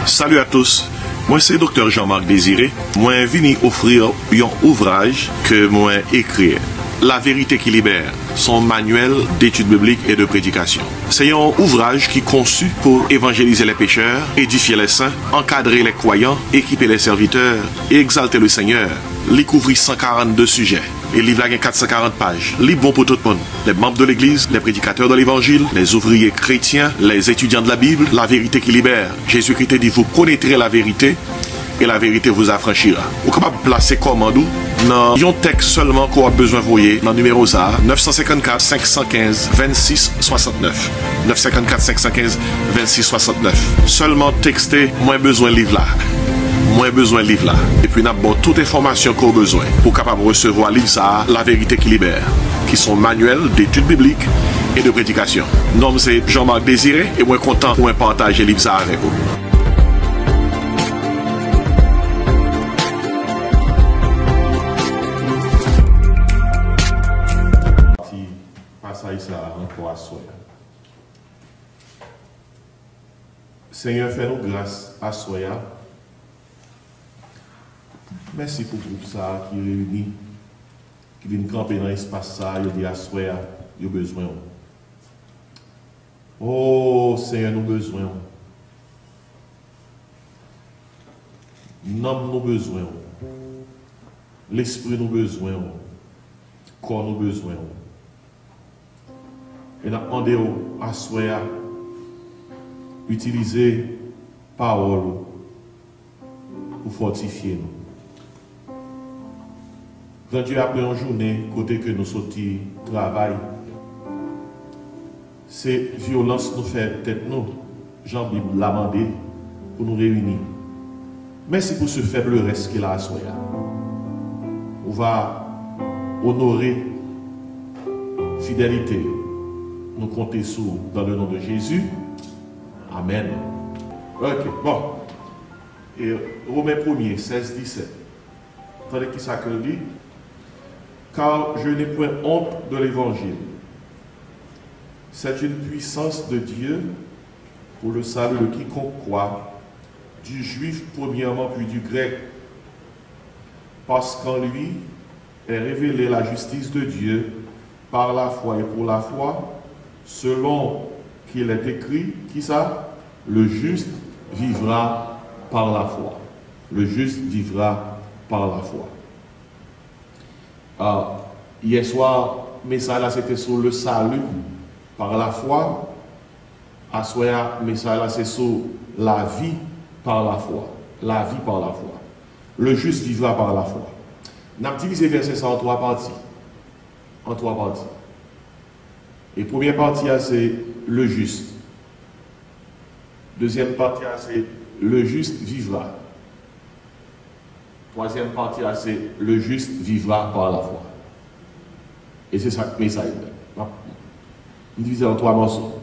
Salut à tous, moi c'est Dr. Jean-Marc Désiré. Moi venu offrir un ouvrage que moi écrit, La vérité qui libère, son manuel d'études bibliques et de prédication. C'est un ouvrage qui est conçu pour évangéliser les pécheurs, édifier les saints, encadrer les croyants, équiper les serviteurs et exalter le Seigneur. Il couvre 142 sujets. Et le livre a 440 pages. Livre bon pour tout le monde. Les membres de l'Église, les prédicateurs de l'Évangile, les ouvriers chrétiens, les étudiants de la Bible, la vérité qui libère. Jésus-Christ dit, vous connaîtrez la vérité et la vérité vous affranchira. Vous êtes capable de placer commande dans un texte seulement qu'on a besoin de voyer dans le numéro ça, 954 515 26 69. 954 515 26 69. Seulement texter, moins besoin de livre là. Moins besoin de livre là. Et puis, nous avons toute information qu'on a besoin pour capable recevoir livre ça, La vérité qui libère, qui sont manuels d'études bibliques et de prédication. Mon nom c'est Jean-Marc Désiré et moi content pour partager livre ça avec vous. Passage ça encore à soi. Seigneur, fais-nous grâce à soi. Merci pour le groupe ça qui réunit, qui vient camper dans l'espace ça, il dit à soi, il a besoin. Oh Seigneur, nous besoin. L'homme nous besoin. L'esprit nous besoin. Le corps nous besoin. Et nous demandons à soi utiliser parole pour fortifier nous. Quand Dieu a pris une journée, côté que nous sortons travail, c'est violence nous fait tête nous, Jean-Bible l'a demandé pour nous réunir. Merci pour ce faible reste qu'il a à soi. On va honorer fidélité. Nous comptons sur dans le nom de Jésus. Amen. Ok, bon. Et Romains 1er, 16, 17. Attendez qui ça que dit? Car je n'ai point honte de l'évangile. C'est une puissance de Dieu pour le salut de quiconque croit, du juif premièrement puis du grec, parce qu'en lui est révélée la justice de Dieu par la foi et pour la foi, selon qu'il est écrit, qui ça? Le juste vivra par la foi. Le juste vivra par la foi. Hier soir, message là c'était sur le salut par la foi. À soir, message là c'est sur la vie par la foi. La vie par la foi. Le juste vivra par la foi. Nous avons divisé verset ça en trois parties. En trois parties. Et première partie, c'est le juste. Deuxième partie, c'est le juste vivra. Troisième partie, c'est le juste vivra par la foi. Et c'est ça que le message est. Il divise en trois morceaux.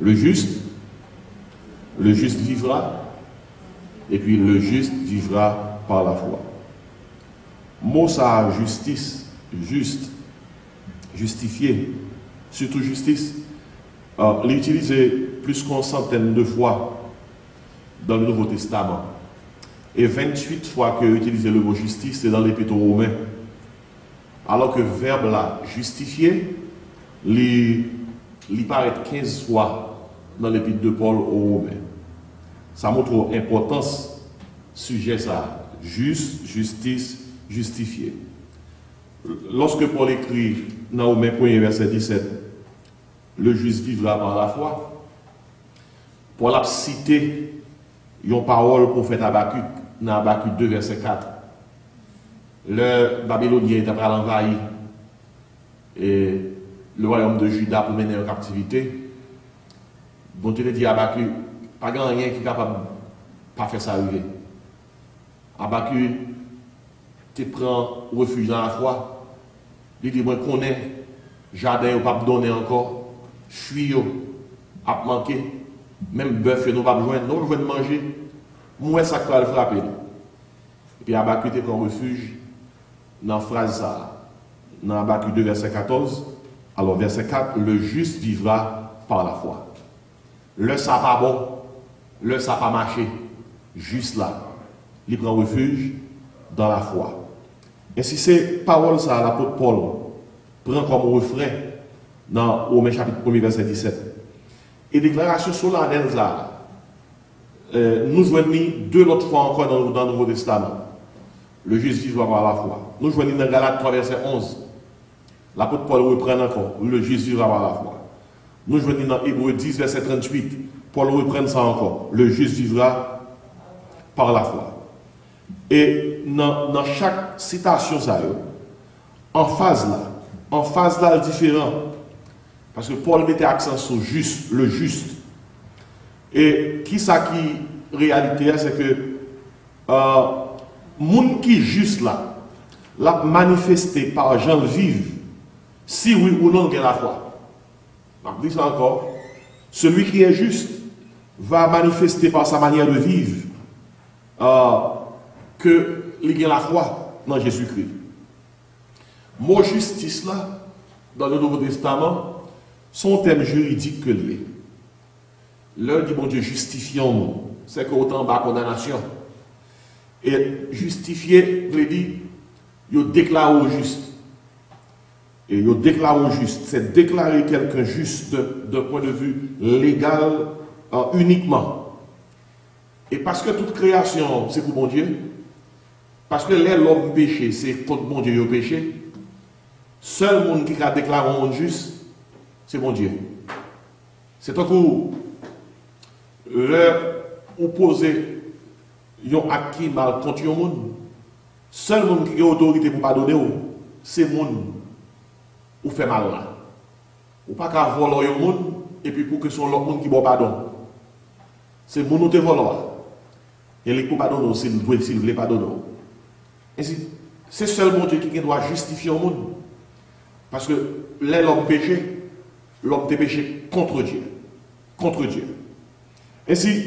Le juste vivra, et puis le juste vivra par la foi. Mot ça, justice, juste, justifié, surtout justice, il est utilisé plus qu'une centaine de fois dans le Nouveau Testament. Et 28 fois qu'il a utilisé le mot justice, c'est dans l'Épître aux Romains. Alors que le verbe là, justifié, il paraît 15 fois dans l'Épître de Paul aux Romains. Ça montre l'importance sujet ça, juste, justice, justifié. Lorsque Paul écrit dans Romains 1 verset 17, le juste vivra par la foi, Paul a cité une parole pour faire Habakkuk dans Habakkuk 2 verset 4. Le Babylonien est après l'envahi et le royaume de Juda pour mener en captivité. Bon Dieu dit à Habakkuk, pas grand rien qui est capable de pas faire ça arriver. Habakkuk te prend refuge dans la foi. Il dit, moi, qu'on est, jardin, pas donner encore, fuis, à manquer, même bœuf, nous pas besoin, nous besoin de manger. Moi, ça va le frapper. Et puis, Habakkuk te prend refuge dans la phrase ça, dans Habakkuk 2, verset 14. Alors, verset 4, le juste vivra par la foi. Le ça pas bon, le ça pas marché, juste là, il prend refuge dans la foi. Et si c'est parole ça, l'apôtre Paul prend comme refrain dans Romains chapitre 1 verset 17. Et déclaration solennelle ça, nous joignons deux autres fois encore dans le Nouveau Testament. Le juste vivra par la foi. Nous joignons dans Galates 3 verset 11. L'apôtre Paul reprend encore, le juste vivra par la foi. Nous joignons dans Hébreux 10 verset 38. Paul reprend ça encore, le juste vivra par la foi. Et dans chaque citation, ça, en phase là, différent. Parce que Paul mettait accent sur juste, le juste. Et qui ça qui réalité, c'est que monde qui juste là, l'a manifesté par gens vivent, si oui ou non de la foi. Je dis ça encore. Celui qui est juste va manifester par sa manière de vivre qu'il a la foi dans Jésus-Christ. Mot justice là, dans le Nouveau Testament, son thème juridique que lié. L'heure dit bon Dieu justifions-nous, c'est qu'autant bas condamnation. Et justifier veut dire, il déclare au juste. Et il déclare au juste, c'est déclarer quelqu'un juste d'un point de vue légal uniquement. Et parce que toute création, c'est pour bon Dieu, parce que l'homme péché, c'est contre bon Dieu, il péché, seul monde qui a déclaré un monde juste, c'est bon Dieu. C'est un coup, ou poser un acte qui mal contre un monde, seul monde qui a autorité pour pardonner, c'est le monde ou fait mal là. Ou pas qu'à voler un monde, et puis pour que son l'autre monde qui bon pardon. C'est le monde qui te vole. Et il peut pardonner s'il ne veut pas pardonner. C'est seulement Dieu qui doit justifier le monde. Parce que l'homme péché, l'homme te péché contre Dieu. Contre Dieu. Ainsi,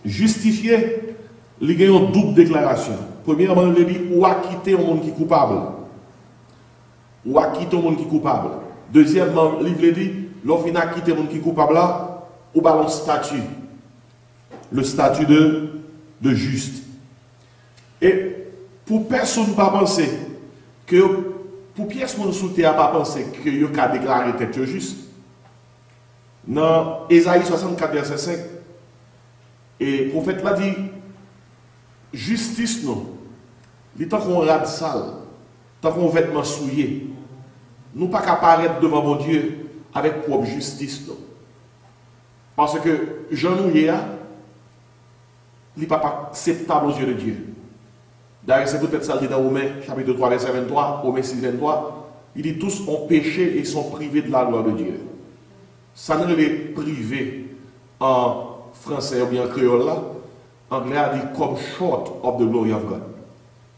justifier, il y a une double déclaration. Premièrement, il dit ou acquitter un monde qui est coupable. Ou acquitter un monde qui est coupable. Deuxièmement, il dit, lorsqu'il a acquitté un monde qui est coupable là, ou balance le statut. Le statut de juste. Et pour personne ne pas penser que, pour pièce mon sous terre pas penser que il a déclaré tête juste. Dans Ésaïe 64 verset 5, et le prophète l'a dit, justice non, il tant qu'on rade sale, tant qu'on vêtement souillé, nous pas qu'à paraître devant mon Dieu avec propre justice non. Parce que Jean Nouillet il n'est pas acceptable aux yeux de Dieu. D'ailleurs, c'est peut-être ça dit dans Romains chapitre 3, verset 23, Romains 6, 23. Il dit tous ont péché et sont privés de la gloire de Dieu. Ça ne les privé en français ou bien en créole là. Anglais a dit come short of the glory of God.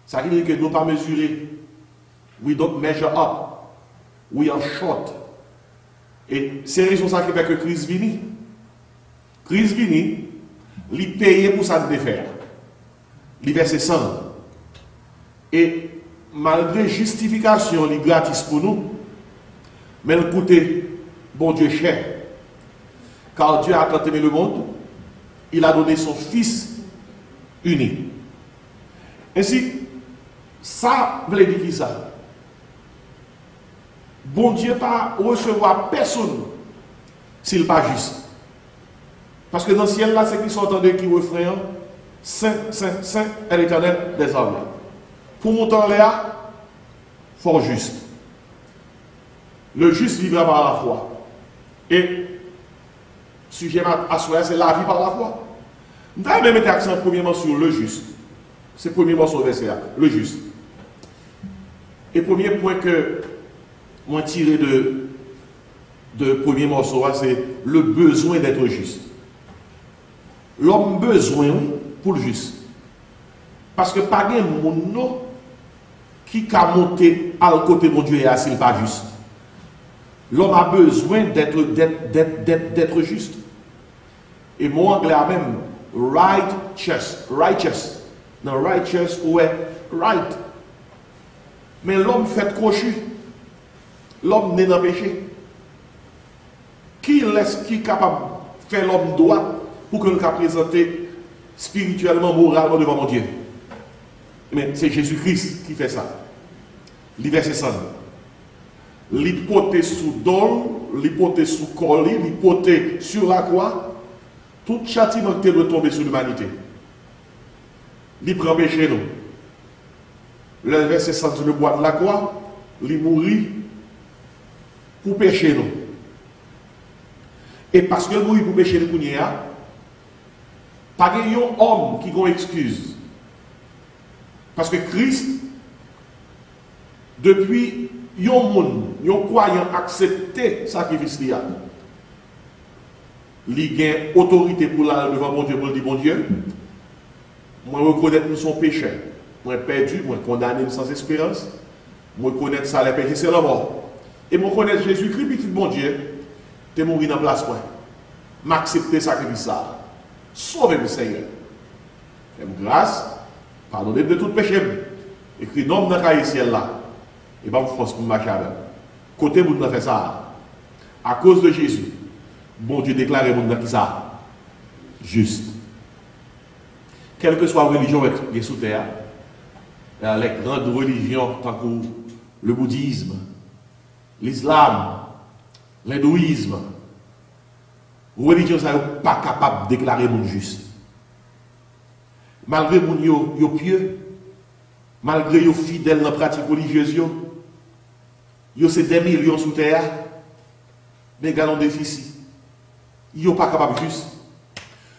Ça veut dire que nous ne pas mesurer. We don't measure up. We are short. Et c'est raison ça qui fait que Christ vini. Christ vini. Il paye pour ça de faire. Il verse 100. Et malgré justification, il est gratis pour nous, mais il coûte bon Dieu cher. Car Dieu a tant aimé le monde, il a donné son Fils unique. Ainsi, ça veut dire qui ça? Bon Dieu pas recevoir personne s'il n'est pas juste. Parce que dans le ciel, là, c'est qui sont entendus qui refrain Saint, Saint, Saint est l'Éternel des armées. Pour monter en l'air, fort juste. Le juste vivra par la foi. Et, sujet à soi, c'est la vie par la foi. Nous allons mettre l'accent premièrement sur le juste. C'est le premier morceau de verset, le juste. Et premier point que moi tiré de premier morceau, c'est le besoin d'être juste. L'homme besoin pour le juste. Parce que pas de monde qui a monté à côté de mon Dieu et assis pas juste. L'homme a besoin d'être juste. Et mon anglais a même righteous. Non, righteous ou est right. Mais l'homme fait crochu. L'homme n'est dans le péché. Qui est capable de faire l'homme droit pour que nous puissions présenter spirituellement, moralement devant mon Dieu. Mais c'est Jésus-Christ qui fait ça. Verset 100. L'hypothèse sous dol, l'hypothèse sous colis, l'hypothèse sur la croix, tout châtiment qui doit tomber sur l'humanité. Il prend péché nous. Le verset 100 sur le bois de la croix, il mourit pour pécher nous. Et parce que mourir pour pécher nous, pas de homme qui a une excuse. Parce que Christ, depuis yon moun, yon croyant accepté sacrifice liya. Li gen autorité pour la devant mon Dieu, pour dire bon Dieu, moi reconnaître nous son péché, moi perdu, moi condamné sans espérance, moi reconnaître ça les péchés c'est la mort. Et moi connaître Jésus-Christ petit bon Dieu, t'es mourir dans place moi. M'accepter sacrifice ça. Sauvez-moi Seigneur. Fais-moi grâce, pardonnez de tout péché. Écrit nom dans le ciel là. Et pas force pour marcher avec. Côté vous fait ça. À cause de Jésus, bon Dieu déclare mon qui ça juste. Quelle que soit la religion qui est sous terre, les grandes religions tant que le bouddhisme, l'islam, l'hindouisme, religion ça n'est pas capable de déclarer mon juste. Malgré mon yo pieux, malgré yo fidèle dans la pratique religieuse, yo c'est des millions sous terre, mais ils ont un déficit. Ils ne sont pas capables de juste.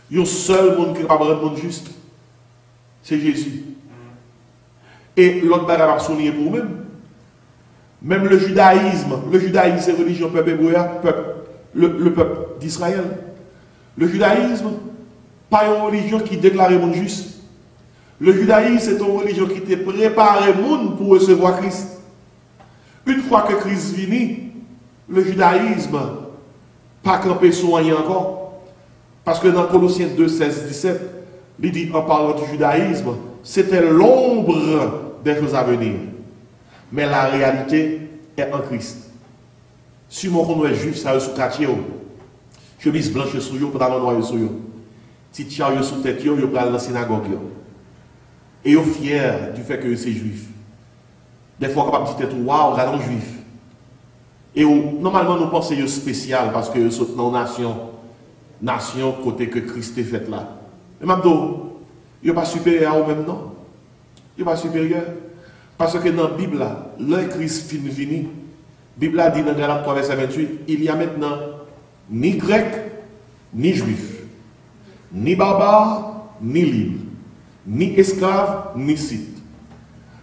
Yo seul monde qui est capable de rendre juste, c'est Jésus. Et l'autre bagage à souligner pour vous-même. Même le judaïsme c'est religion peuple hébreu, le peuple d'Israël. Le judaïsme, pas une religion qui déclare le monde juste. Le judaïsme, c'est une religion qui te prépare le monde pour recevoir Christ. Une fois que Christ vient, le judaïsme, pas campé soigné encore. Parce que dans Colossiens 2, 16, 17, il dit en parlant du judaïsme, c'était l'ombre des choses à venir. Mais la réalité est en Christ. Si mon est juif, ça est sous quartier, chemise blanche sur vous, pantalon noir sur vous. Si tu as sous tête, vous allez dans la synagogue. Et vous fier du fait que c'est juif. Des fois, capable de dire, waouh, regardons juif. Et normalement, nous pensons que c'est spécial parce que nous sommes dans la nation côté que Christ est fait là. Mais maintenant, il n'est pas supérieur à vous-même, non? Il n'est pas supérieur. Parce que dans la Bible, le Christ fini, la Bible a dit dans Galates 3, verset 28, il y a maintenant ni grec, ni juif, ni barbare, ni libre, ni esclave, ni scythe.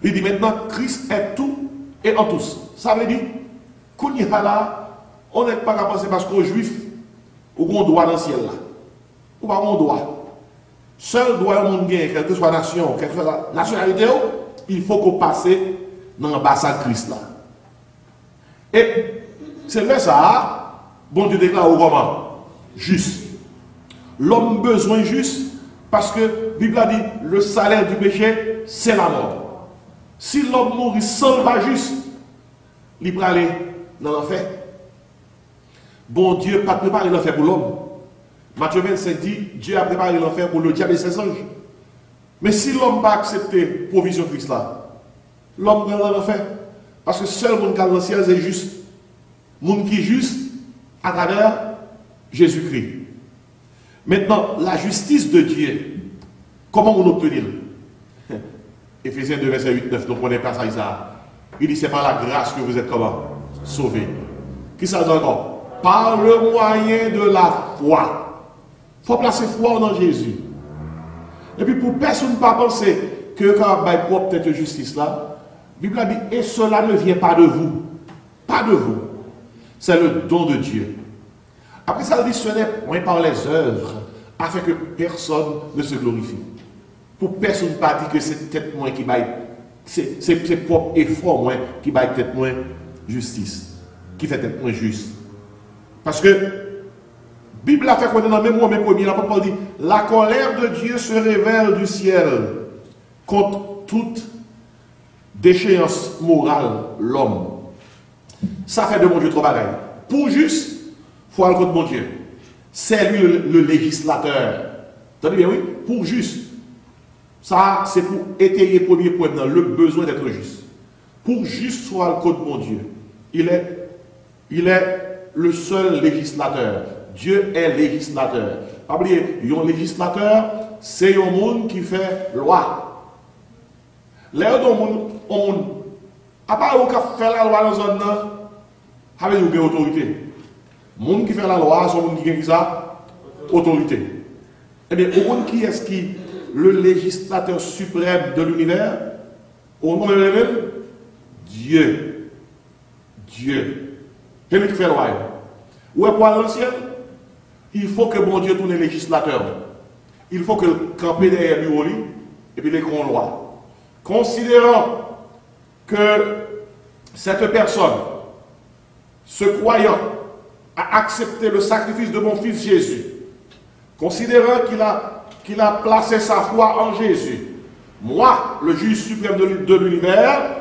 Il dit maintenant, Christ est tout et en tous. Ça veut dire, qu'on y a là, on n'est pas capable de penser parce qu'au juif, ou qu'on doit dans le ciel là. Ou pas qu'on doit. Seul droit au monde gagne, quelle que soit la nation, quelle que soit la nationalité, il faut qu'on passe dans l'ambassade de Christ là. Et c'est là ça, bon Dieu déclare au comment? Juste. L'homme besoin juste, parce que la Bible a dit, le salaire du péché, c'est la mort. Si l'homme mourit sans le pas juste, il peut aller dans l'enfer. Bon Dieu n'a pas préparé l'enfer pour l'homme. Matthieu 25 dit, Dieu a préparé l'enfer pour le diable et ses anges. Mais si l'homme n'a pas accepté la provision de Christ là, l'homme va dans l'enfer. Parce que seul le monde qui est dans le ciel, c'est juste. Le monde qui est juste à travers Jésus-Christ. Maintenant, la justice de Dieu, comment on obtenir? Éphésiens 2, verset 8, 9, nous prenons pas ça. Il dit, c'est par la grâce que vous êtes comment? Sauvés. Qui ça dit encore? Par le moyen de la foi. Il faut placer foi dans Jésus. Et puis pour personne ne pas penser que quand on a propre tête de justice là, la Bible a dit, et cela ne vient pas de vous. Pas de vous. C'est le don de Dieu. Après ça, il dit, ce n'est point par les œuvres, afin que personne ne se glorifie. Pour personne ne pas dire que c'est peut-être moi qui va c'est propre effort moi qui va peut-être moins justice, qui fait peut-être moins juste. Parce que la Bible a fait qu'on est dans le même mot, mais premier, l'apôtre dit, la colère de Dieu se révèle du ciel contre toute déchéance morale, l'homme. Ça fait de mon Dieu trop pareil. Pour juste, il faut aller contre mon Dieu. C'est lui le législateur. Attendez bien, oui, pour juste. Ça, c'est pour étayer premier point dans le besoin d'être juste. Pour juste soit le code de mon Dieu. Il est le seul législateur. Dieu est législateur. Pas oublier, un législateur, c'est un monde qui fait loi. L'air d'un monde, à part où qui fait la loi dans un an, avec une autorité. Le monde qui fait la loi, c'est un monde qui a ça, autorité. Eh bien, au monde qui est-ce qui le législateur suprême de l'univers? Au nom de lui-même, Dieu. Dieu. C'est lui qui fait la loi. Où est pour l'ancien? Il faut que mon Dieu tourne législateur. Il faut que camper derrière lui et puis les grands lois. Considérant que cette personne, ce croyant, a accepté le sacrifice de mon fils Jésus, considérant qu'il a placé sa foi en Jésus, moi, le juge suprême de l'univers,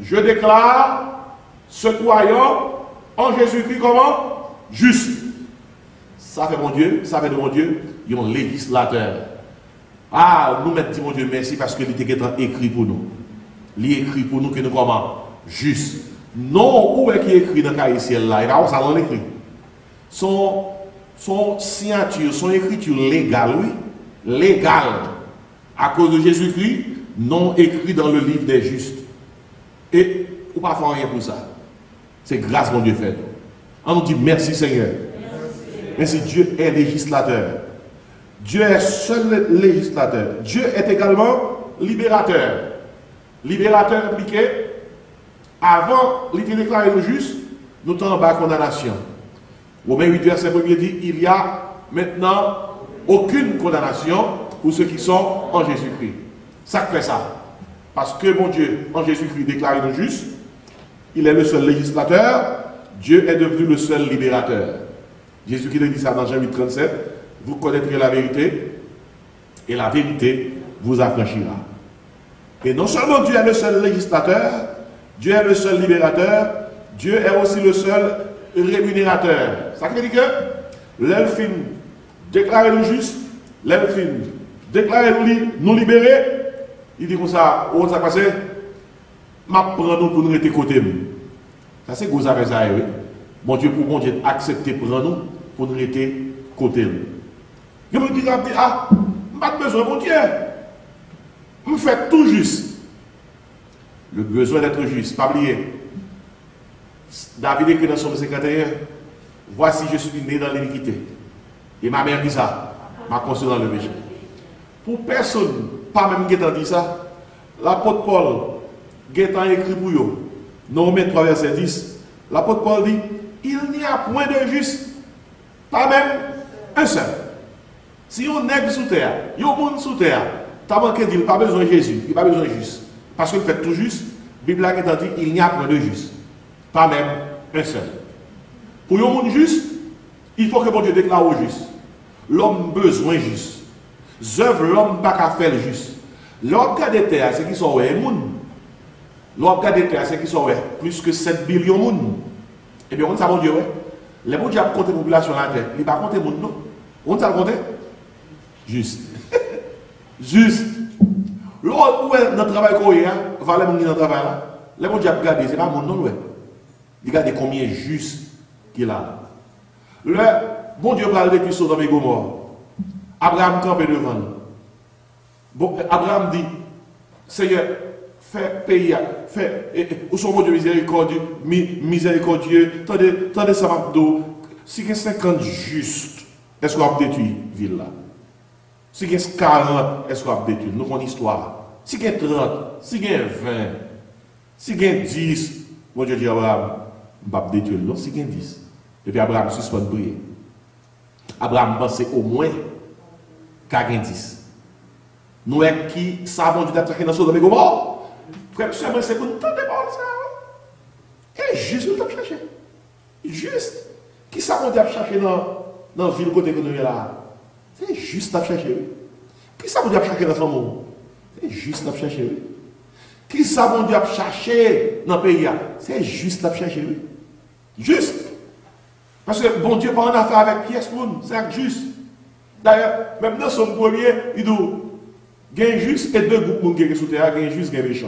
je déclare ce croyant en Jésus-Christ comment? Juste. Ça fait de mon Dieu, il y a un législateur. Ah, nous mettons mon Dieu merci parce que il était écrit pour nous. Il est écrit pour nous que nous comment? Juste. Non, où est qui écrit dans le cahier ciel là? Il va ça dans l'écrit. Son signature, son écriture légale, oui, légale, à cause de Jésus-Christ, non écrit dans le livre des justes. Et on ne peut pas faire rien pour ça. C'est grâce mon Dieu fait. On nous dit merci Seigneur. Merci, Dieu est législateur. Dieu est seul législateur. Dieu est également libérateur. Libérateur impliqué, avant l'idée déclaré le juste, nous sommes en bas condamnation. Romains 8, verset 1 dit, il n'y a maintenant aucune condamnation pour ceux qui sont en Jésus-Christ. Ça fait ça. Parce que mon Dieu, en Jésus-Christ, déclaré le juste, il est le seul législateur, Dieu est devenu le seul libérateur. Jésus-Christ dit ça dans Jean 8, 37, vous connaîtrez la vérité, et la vérité vous affranchira. Et non seulement Dieu est le seul législateur, Dieu est le seul libérateur, Dieu est aussi le seul rémunérateur. Ça veut dire que l'elfin déclarer le juste, l'elfin déclarer nous libérer, il dit comme ça, où ça passe? Ma prend nous pour nous rester côté. Ça c'est gros avec ça, oui. Bon Dieu, pour mon Dieu, accepter prendre nous pour nous rester côté. Je me dis, ah, je n'ai pas besoin, mon Dieu. Je fais tout juste. Le besoin d'être juste, pas oublier. David écrit dans Somme 51, voici je suis né dans l'iniquité. Et ma mère dit ça, m'a conçu dans le péché. Pour personne, pas même qui dit ça, l'apôtre Paul, qui écrit pour eux, dans Romains 3, verset 10, l'apôtre Paul dit, il n'y a point de juste, pas même un seul. Si on est sous terre, il y a un monde sous terre, tu as manqué de dire, pas besoin de Jésus, il n'a pas besoin de juste. Parce qu'il fait tout juste, la Bible a dit, il n'y a point de juste. Pas même un seul. Pour un monde juste, il faut que mon Dieu déclare au juste. L'homme besoin juste. Zœuvre l'homme pas qu'à faire juste. L'homme qui a des terres, c'est qui sont ouais, monde. L'homme qui a des terres, c'est qui sont ouais, plus que 7 billions de monde. Eh bien, on sait mon Dieu, ouais. Les gens qui ont compté la population à la terre, ils ne pas compter le monde, non. On sait le compter? Juste. Juste. L'autre, où est notre travail qu'on est, va les gens dans le travail là. Les gens qui ont regardé, ce n'est pas mon nom, ouais. Regardez combien juste qu'il a. Le bon Dieu parle depuis Sodome et Gomorrhe. Abraham campé devant nous. Bon, Abraham dit, Seigneur, fais payer, fais, où sont mon Dieu miséricordieux, tendez ça m'abdo. Si il y a 50 justes, est-ce qu'on va détruire la ville là? Si il y a 40, est-ce qu'on va détruire? Nous avons une histoire. Si il y a 30, si il y a 20, si il y a 10, mon Dieu dit Abraham, je ne vais pas détruire. Non, si il y a 10. Et puis Abraham suspend de prier. Abraham pensait au moins qu'à 10. Nous, qui savons Dieu d'attaquer dans Sodome et Gomorrhe. Frère, c'est pour nous tenter par ça. Et juste nous t'avons cherché. Juste. Qui savons Dieu chercher dans la ville côté que nous sommes là. C'est juste t'as cherché. Qui savons Dieu chercher dans son monde. C'est juste t'as cherché. Qui savons Dieu chercher dans le pays. C'est juste t'as cherché. Juste. Parce que bon Dieu pas en affaire avec pièce monde. C'est juste. D'ailleurs, même dans son premier, il dit, il y a juste et deux groupes qui sont sous terre, il y a juste et méchants.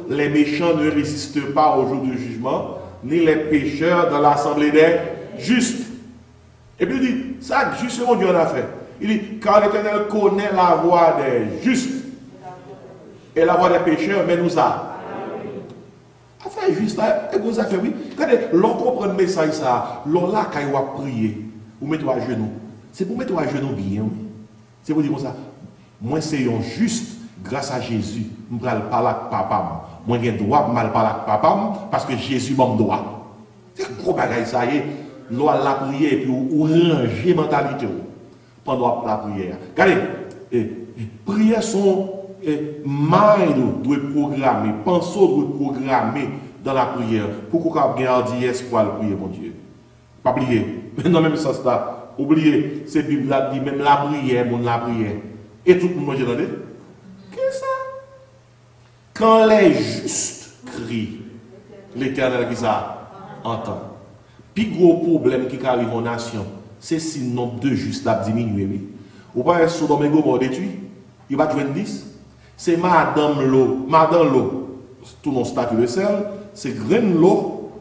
Les méchants ne résistent pas au jour du jugement, ni les pécheurs dans l'assemblée des justes. Et puis il dit, ça, justement, Dieu en a fait. Il dit, car l'Éternel connaît la voie des justes et la voie des pécheurs, mais nous a. Affaire juste, et vous avez fait, oui. Regardez, l'on comprend le message, ça, l'on là, quand il va prier, vous mettez à genoux. C'est pour mettre à genoux bien, oui. C'est pour dire comme ça, moi, c'est un juste, grâce à Jésus, je vais parler avec papa. Moi, j'ai droit de parler avec papa, parce que Jésus m'a droit. C'est un gros bagage, ça y est. L'on a la prière, et puis on range la mentalité pendant la prière. Regardez, prière sont. Mind doit programmer, pensée doit programmer dans la prière pour qu'on ait un espoir de prier, mon Dieu. Pas oublier, mais dans le même sens là, oubliez, c'est Bible là dit même la prière, mon la prière. Et tout le monde dit, qu'est-ce que ça? Quand les justes crient, l'Éternel qui ça entend. Puis gros problème qui arrive en nation, c'est si le nombre de justes a diminué. Ou pas Sodome et Gomorrhe détruit, il va jouer 10. C'est Madame L'eau, tout mon statut de sel, c'est Graine L'eau,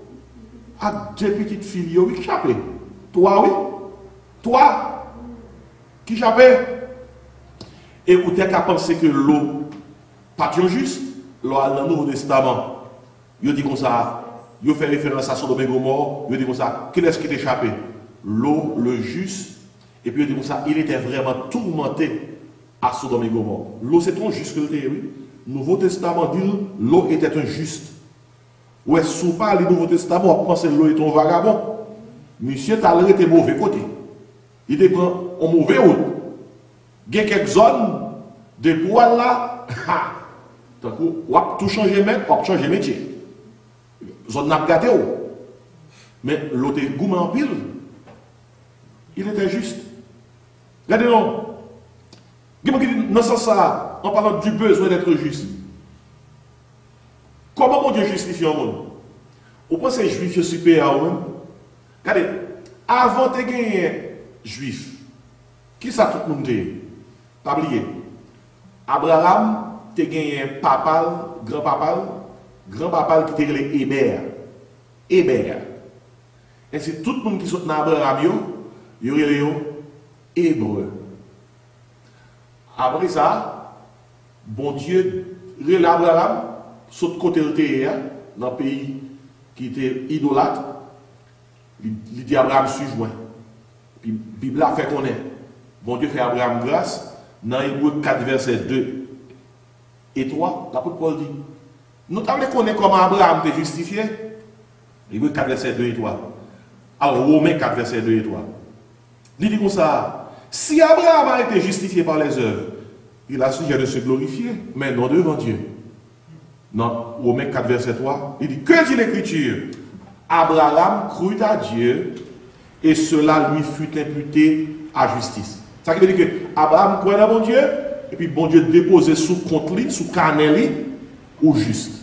à deux petites filles qui chappent. Toi, oui? Toi, qui chappe? Et vous avez qu'à penser que l'eau, pas juste, l'eau dans le Nouveau Testament, il dit comme ça, il fait référence à Sodome et Gomorrhe, il dit comme ça, qui est-ce qui t'a échappé? L'eau, le juste, et puis il dit comme ça, il était vraiment tourmenté à Sodome et Gomorrhe. L'eau, c'est un juste que le oui. Le Nouveau Testament dit l'eau était un juste. Ou est-ce sous pas le Nouveau Testament, on pense que l'eau est un vagabond. Monsieur Talre était mauvais côté. Il était en mauvais route. Il y a quelques zones de poils là. Donc, on va tout changer mettre, on va changer métier. Zone n'a pas gâté. Mais l'eau était gourmand en pile. Il était juste. Regardez-nous. Dans ce sens-là, en parlant du besoin d'être juste. Comment mon Dieu justifie un monde? Vous pensez que les juifs sont supérieurs à eux-mêmes? Regardez, avant de gagner juif, qui ça tout le monde dit? Pas oublier. Abraham, tu as gagné papal, grand-papal qui était les Hébert. Et c'est tout le monde qui sont dans Abraham, il y aurait les Hébreux. Après ça, bon Dieu, Abraham, saute côté de terre, dans le pays qui était idolâtre, il dit Abraham suive-moi. Puis la Bible a fait connaître. Bon Dieu fait Abraham grâce, dans Hébreu 4, verset 2 et 3, l'apôtre Paul dit, nous t'avons connaître comment Abraham était justifié. Hébreu 4, verset 2 et 3. Alors, Romains 4, verset 2 et 3. Il dit comme ça. Si Abraham a été justifié par les œuvres, il a sujet de se glorifier, mais non devant Dieu. Dans Romains 4, verset 3, il dit, que dit l'Écriture? Abraham crut à Dieu, et cela lui fut imputé à justice. Ça veut dire que Abraham croit à bon Dieu, et puis bon Dieu déposé sous compte, sous canel, ou juste.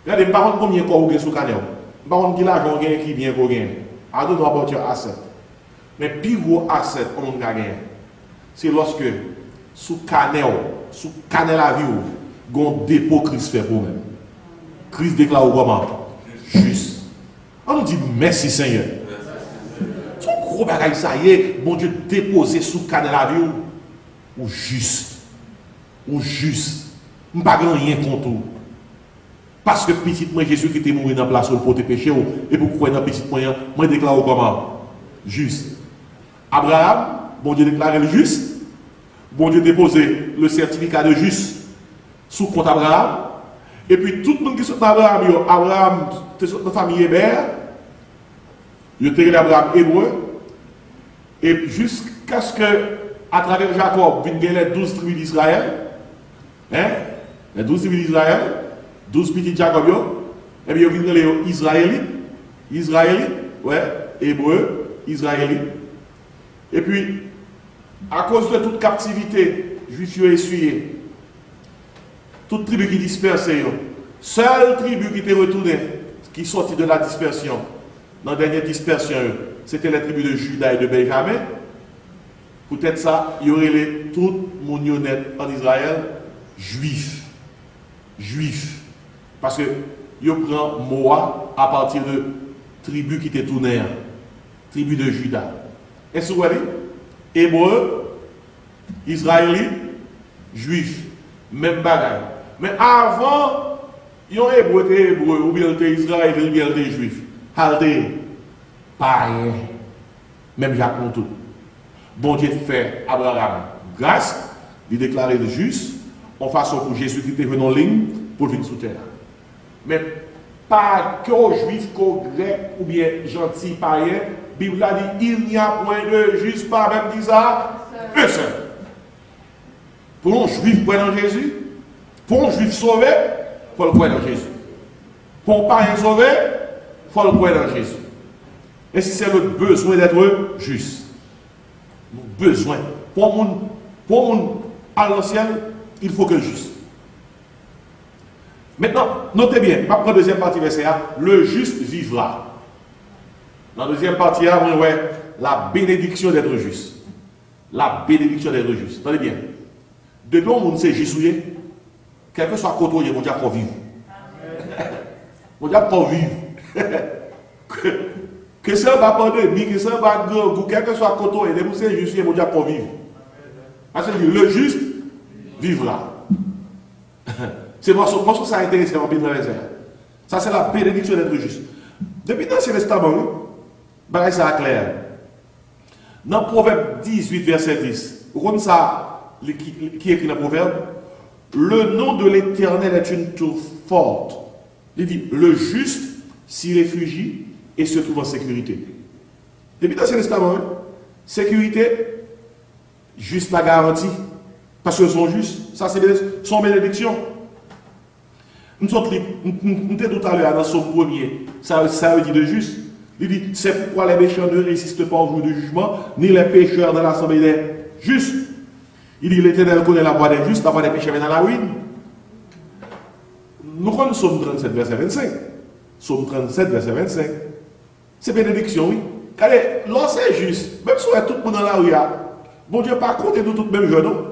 Regardez, par contre, combien de vous sous canel? Par contre, qui l'argent qui bien qu'on gagne? À deux doit porter asset. Mais plus gros asset qu'on a gagné, c'est lorsque sous canel à vie, on dépôt Christ fait pour même. Christ déclare comment? Juste. On nous dit merci Seigneur. Son gros bagage, ça y est, bon Dieu déposé sous canel à vie ou juste. Ou juste. Je ne pas rien contre vous. Parce que petit moi Jésus qui était mort dans la place pour te pécher, et pourquoi dans petit moi déclare comment? Juste. Abraham, bon Dieu déclaré le juste. Bon Dieu déposé le certificat de juste sous compte Abraham. Et puis tout le monde qui sont dans Abraham, c'est dans la famille Hébert. Il était Abraham hébreu. Et jusqu'à ce que, à travers Jacob, viennent les 12 tribus d'Israël. Hein? Les 12 tribus d'Israël, 12 petits Jacob, et bien ils viennent les Israélites, ouais, hébreux, Israélites. Et puis, à cause de toute captivité, juifs essuyé, toute tribu qui dispersait, seule tribu qui était retournée, qui sortit de la dispersion, dans la dernière dispersion, c'était la tribu de Juda et de Benjamin. Peut-être ça, il y aurait tout le monde honnête en Israël, juif. Juif. Parce que il prend Moa à partir de tribu qui était tournée, tribu de Juda. Est-ce que vous voyez? Hébreu, Israélite, juif. Même bagaille. Mais avant, il y a hébreu, ou bien Israélite, ou bien juif. Halde, païen. Même Jacques Montou. Bon Dieu fait Abraham grâce, il déclarait le juste, en façon pour Jésus qui était venu en ligne pour venir sous terre. Mais pas qu'aux juifs, qu'aux grecs ou bien gentils païens, la Bible a dit il n'y a point de juste, pas même dit ça, un seul. Pour un juif croire dans Jésus, pour un juif sauvé, il faut le croire dans Jésus. Pour un païen sauvé, il faut le croire dans Jésus. Et si c'est le besoin d'être juste. Besoin. Pour mon à l'ancien, il faut que juste. Maintenant, notez bien, ma deuxième partie verset A, le juste vivra. Dans la deuxième partie A, on voit la bénédiction d'être juste. La bénédiction d'être juste. Attendez bien. Depuis le monde c'est juste, quel que soit côté, mon Dieu pour vivre. Mon Dieu pour vivre. Que ça va pandémie, que ça va grand, quel que soit côté, et c'est juste, mon Dieu pour vivre. Parce que le juste vivra. C'est moi que ça a intéressé en Bible. Ça, c'est la bénédiction d'être juste. Depuis l'Ancien Testament, ça est clair. Dans Proverbe 18, verset 10, vous connaissez ça, qui écrit dans Proverbe? Le nom de l'Éternel est une tour forte. Il dit, le juste s'y réfugie et se trouve en sécurité. Depuis l'Ancien Testament, sécurité, juste la garantie. Parce qu'ils sont justes. Ça, c'est son bénédiction. Nous sommes tout à l'heure dans son premier. Ça veut dire de juste. Il dit, c'est pourquoi les méchants ne résistent pas au jour du jugement, ni les pécheurs dans l'assemblée des justes. Il dit, l'Éternel connaît la voie des justes, la voie des pécheurs est dans la ruine. Nous connaissons Somme 37, verset 25. Somme 37, verset 25. C'est bénédiction, oui. Car lorsque c'est juste, même si on est tout le monde dans la rue, bon Dieu, pas compter nous tous même jeunes, non?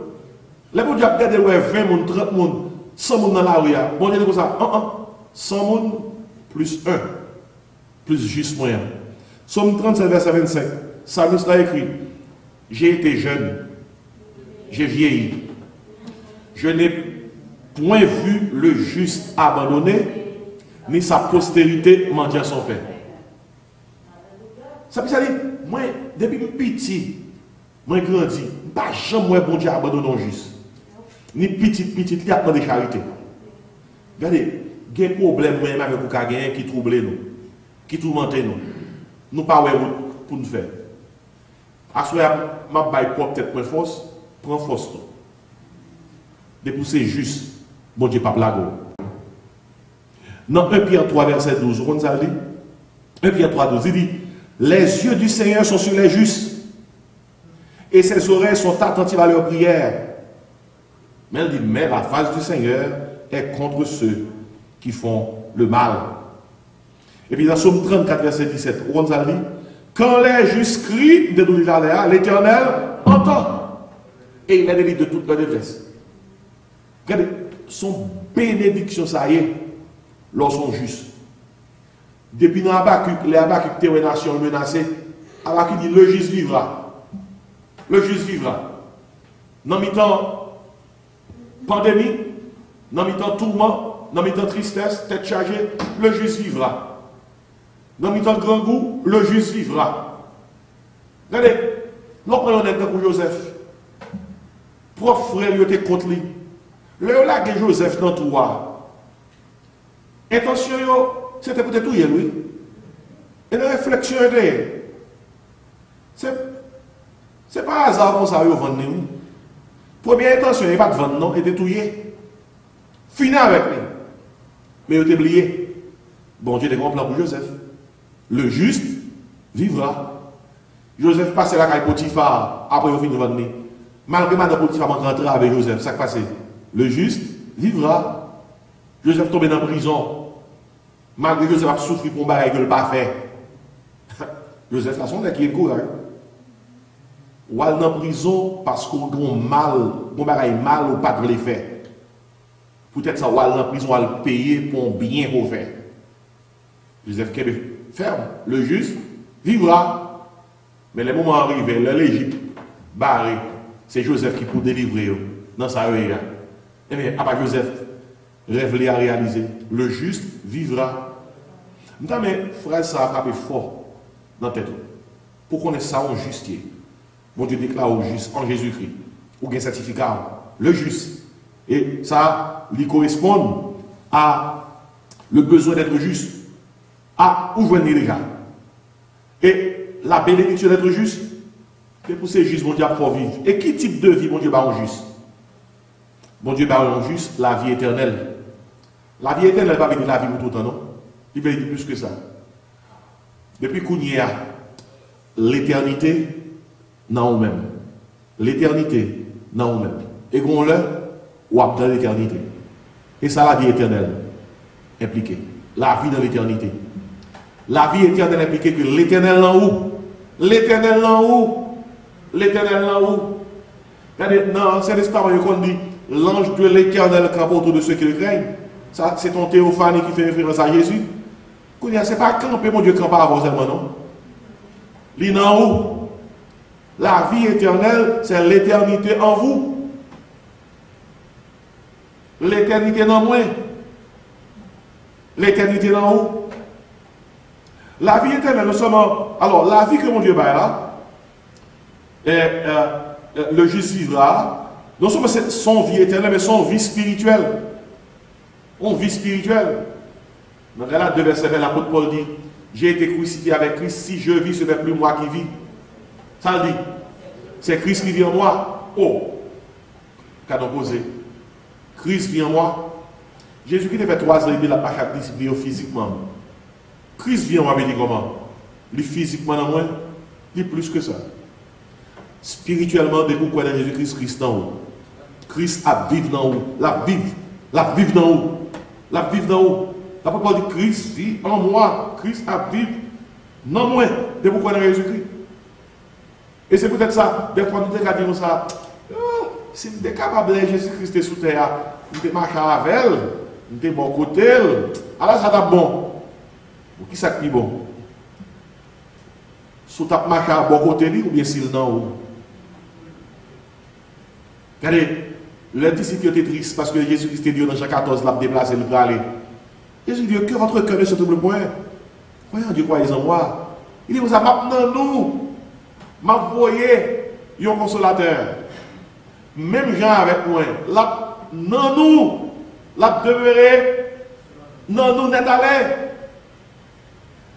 Là, bon Dieu, peut-être 20 monde, 30 monde, 100 monde dans la rue, bon Dieu, comme ça, 100 monde plus 1, plus juste moyen. Somme 37, verset 25. Psalmiste a écrit, j'ai été jeune, j'ai vieilli. Je n'ai point vu le juste abandonné, ni sa postérité mendiant son père. Ça veut dire, moi, depuis petit, moi grandi, pas jamais bon Dieu abandonné au juste. Ni petit, il y a pas de charité. Regardez, il y a des problèmes avec vous qui troublent nous, qui tourmentent nous. Nous pas pour nous faire. À ce moment-là, je vais peut-être moins force, prends force. Depuis c'est juste, bon Dieu pas blague. Dans 1 Pierre 3, verset 12, vous ça dit 1 Pierre 3, 12, il dit, les yeux du Seigneur sont sur les justes, et ses oreilles sont attentives à leurs prières. Mais elle dit, mais la face du Seigneur est contre ceux qui font le mal. Et puis dans Somme 34, verset 17, on ça dit, quand les justes crient, l'Éternel entend, et il est délivré de toute leur détresse. Regardez, son bénédiction, ça y est, lorsqu'on juste. Depuis dans Habakkuk, les Habakkuk étaient une nation menacée, Habakkuk dit, le juste vivra. Le juste vivra. Dans mi-temps pandémie, dans mi-temps tourment, dans mi-temps tristesse, tête chargée, le juste vivra. Dans mi-temps grand goût, le juste vivra. Regardez, l'on est pour Joseph. Prof frère, il était contre lui. Le là que Joseph dans toi. Intention, c'était peut-être tout, oui. Et la réflexion était. C'est pas hasard comme ça, vous vendez. Première intention, il n'y a pas de vendre, non, il était touillé. Fini avec lui. Mais il était oublié. Bon Dieu, des grands plans pour Joseph. Le juste vivra. Joseph passait la caille Potiphar, après il finit de vendre. Malgré Madame Potiphar rentrer avec Joseph, ça passé. Le juste vivra. Joseph tombé dans la prison. Malgré Joseph a souffert pour un bagage qu'il n'a pas fait. Joseph, la sonde qui est le courage. ou aller en prison parce qu'on a mal, on a mal ou pas de les faire. Peut-être ça, ou aller en prison, ou aller payer pour un bien qu'on fait. Joseph Kébé ferme, le juste vivra. Mais les moments arrivés, l'Égypte, barré, c'est Joseph qui peut délivrer dans sa vie. Et bien, après Joseph, rêve à réaliser, le juste vivra. Mais frère, ça a frappé fort dans la tête. Pour qu'on ait ça en justier. Bon Dieu déclare au juste en Jésus-Christ. Ou bien certificat, le juste. Et ça lui correspond à le besoin d'être juste. À où venir les gars. Et la bénédiction d'être juste, c'est pour ces justes, mon Dieu, pour vivre. Et quel type de vie, mon Dieu, en juste? Mon Dieu, en juste, la vie éternelle. La vie éternelle, elle va venir la vie pour tout le temps, non? Il va dire plus que ça. Depuis qu'on y a l'éternité, dans nous-mêmes. L'éternité, dans nous-mêmes. Et qu'on l'a, ou dans l'éternité. Et ça, la vie éternelle, impliquée. La vie dans l'éternité. La vie éternelle impliquée que l'éternel en haut. L'éternel en haut. L'éternel en haut. Regardez, dans cet histoire, on dit l'ange de l'éternel campe autour de ceux qui le craignent. Ça, c'est ton théophanie qui fait référence à Jésus. Ce n'est pas camper, mon Dieu, camper avant seulement, non? Il en haut. La vie éternelle, c'est l'éternité en vous. L'éternité dans moi. L'éternité en haut. La vie éternelle, nous sommes. Alors, la vie que mon Dieu va là, le juste vivra. Non seulement c'est son vie éternelle, mais son vie spirituelle. On vie spirituelle. Dans Galates 2, verset 20, l'apôtre Paul dit: j'ai été crucifié avec Christ, si je vis, ce n'est plus moi qui vis. Ça le dit. C'est Christ qui vit en moi. Oh, qu'a donc posé. Christ vit en moi. Jésus-Christ a fait 3 ans et demi, la pas chaque discipline physiquement. Christ vient, on va dire comment? Il physiquement dans moi, il plus que ça. Spirituellement, dès que vous croyez dans Jésus-Christ, Christ dans haut. Christ a vivre dans haut. La vivre dans haut. La vivre dans haut. La parole dit Christ vit en moi. Christ a vivre dans moi. Dès que vous croyez dans Jésus-Christ. Et c'est peut-être ça. Des fois, nous regardons ça. Oh, si nous sommes capables de Jésus-Christ sous terre, nous sommes marchés avec elle, nous sommes bon côté. Alors ça va bon. Qui ça qui est bon? Si tu as marché à bon côté, ou bien s'il non? Regardez, le disciple était triste parce que Jésus-Christ est dit dans Jean 14, l'a déplacé, il va aller. Jésus dit que votre cœur ne se trouble point. Voyons Dieu, croyez en moi. Il dit, vous avez maintenant nous, m'envoyez un consolateur. Même Jean avec moi, là, non nous, là demeurer, non nous n'est allé.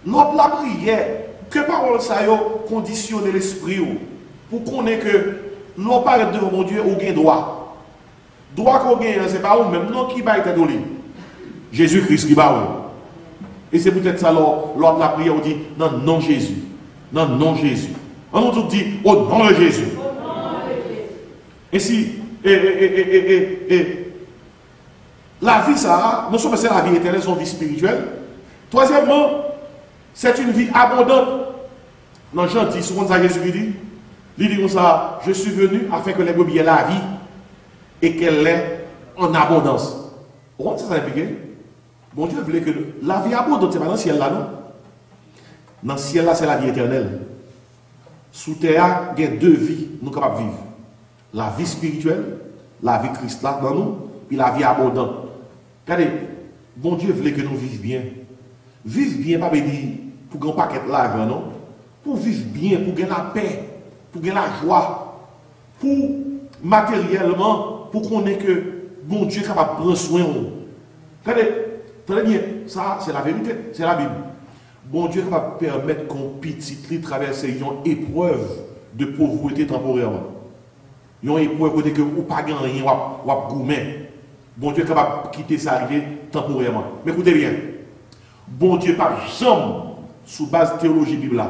L'autre la prière, que parole ça yo conditionne l'esprit pour qu'on ait que l'on paraît devant mon Dieu ou gain droit. Droit qu'on gagne, c'est pas ou même non qui va être donné. Jésus-Christ qui va. Et c'est peut-être ça l'autre la prière, on dit non, non Jésus. Non, non Jésus. On nous dit au nom de Jésus. Et si la vie ça, non seulement c'est la vie éternelle, son vie spirituelle. Troisièmement, c'est une vie abondante. Dans Jean 10, ce qu'on a Jésus dit, il dit comme ça, je suis venu afin que les brebis aient la vie et qu'elle l'ait en abondance. Vous comprenez ça implique? Bon Dieu voulait que la vie abondante, c'est pas dans le ciel là, non? Dans le ciel là, c'est la vie éternelle. Sous terre, il y a 2 vies nous sommes capables de vivre. La vie spirituelle, la vie Christ là dans nous, puis la vie abondante. Regardez, bon Dieu voulait que nous vivions bien. Vivre bien, pas veut dire pour gagner un paquet de l'argent, non? Pour vivre bien, pour gagner la paix, pour gagner la joie, pour matériellement, pour qu'on ait que bon Dieu est capable de prendre soin de nous. Regardez, très bien, ça c'est la vérité, c'est la Bible. Bon Dieu est capable de permettre qu'on petit traverse une épreuve de pauvreté temporairement. Une épreuve côté que ou pas gagner rien, ou gourmet. Bon Dieu est capable de quitter ça temporairement. Mais écoutez bien. Bon Dieu, par jamais, sous base théologie Bible,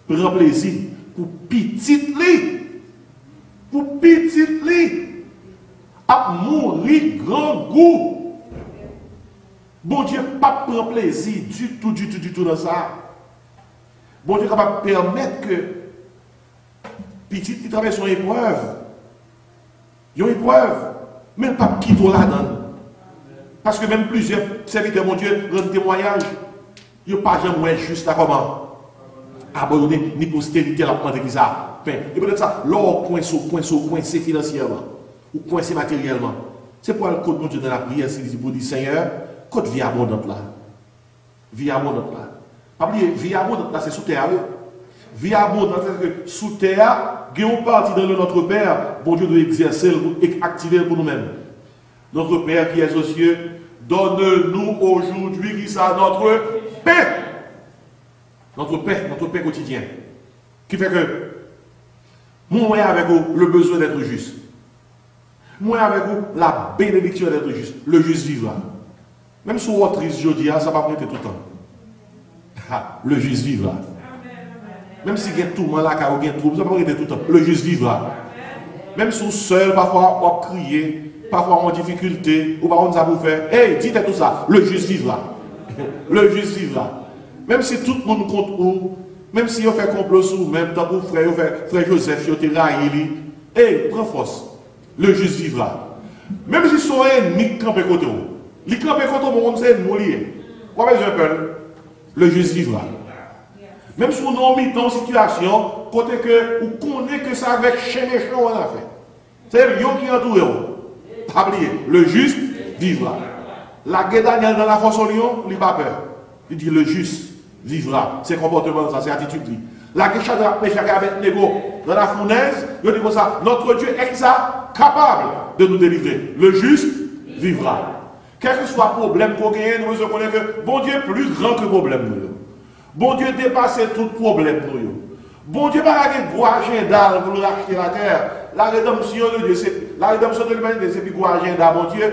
prend plaisir pour petit à mourir grand goût. Bon Dieu, pas prend plaisir du tout dans ça. Bon Dieu, est capable de permettre que petit, il travaille sur une épreuve. Il y a une épreuve. Mais le pape qui la donne. Parce que même plusieurs serviteurs, mon Dieu, rendent témoignage. Il n'y a pas jamais juste à comment abandonner, ni postérité, la demande qui ça. Et peut-être ça, l'or coincé financièrement, ou coincé matériellement. C'est pour le code mon Dieu dans la prière, c'est pour dire Seigneur, code vie abondante là. Vie abondante là. Pas oublier, vie abondante là, c'est sous terre. Vie abondante, c'est que sous terre, il y a une partie dans le notre Père, bon Dieu doit exercer et activer pour nous-mêmes. Notre Père qui est aux cieux, donne-nous aujourd'hui qui ça notre paix. Notre paix quotidien. Qui fait que moi avec vous le besoin d'être juste. Moi avec vous la bénédiction d'être juste. Le juste vivra. Même si vous êtes triste, je dis, ça ne va pas prêter tout le temps. Le juste vivra. Même si il y a tout le monde là, il y a un trouble, ça ne va pas prêter tout le temps. Le juste vivra. Même si vous seul, parfois, vous criez, parfois en difficulté, ou par contre ça vous fait, hey, dites tout ça, le juste vivra. Le juste vivra. Même si tout le monde compte vous, même si on fait complot sur vous, même tant que frère Joseph, vous êtes raillé, hey, prends force. Le juste vivra. Même si son ennemi campe côté vous, il campe côté vous, on sait nous lier. Quoi besoin de le juste vivra. Même si on a mis dans une situation, côté que vous connaissez que ça avec chez méchant on a fait. C'est lui qui entoure. Pas oublier, le juste vivra. La guerre Daniel dans la force au lion, il n'a pas peur. Il dit le juste vivra. C'est comportement, ça, c'est attitude. La guerre Shadrach, Meshach et Abednego dans la fournaise, il dit comme ça, notre Dieu est capable de nous délivrer. Le juste vivra. Quel que soit le problème qu'on gagne, nous devons connaître que bon Dieu est plus grand que le problème. Bon Dieu dépasse tout problème. Bon Dieu n'a pas un gros agenda pour nous racheter la terre. La rédemption de Dieu, de l'humanité, c'est plus gros agenda, bon Dieu.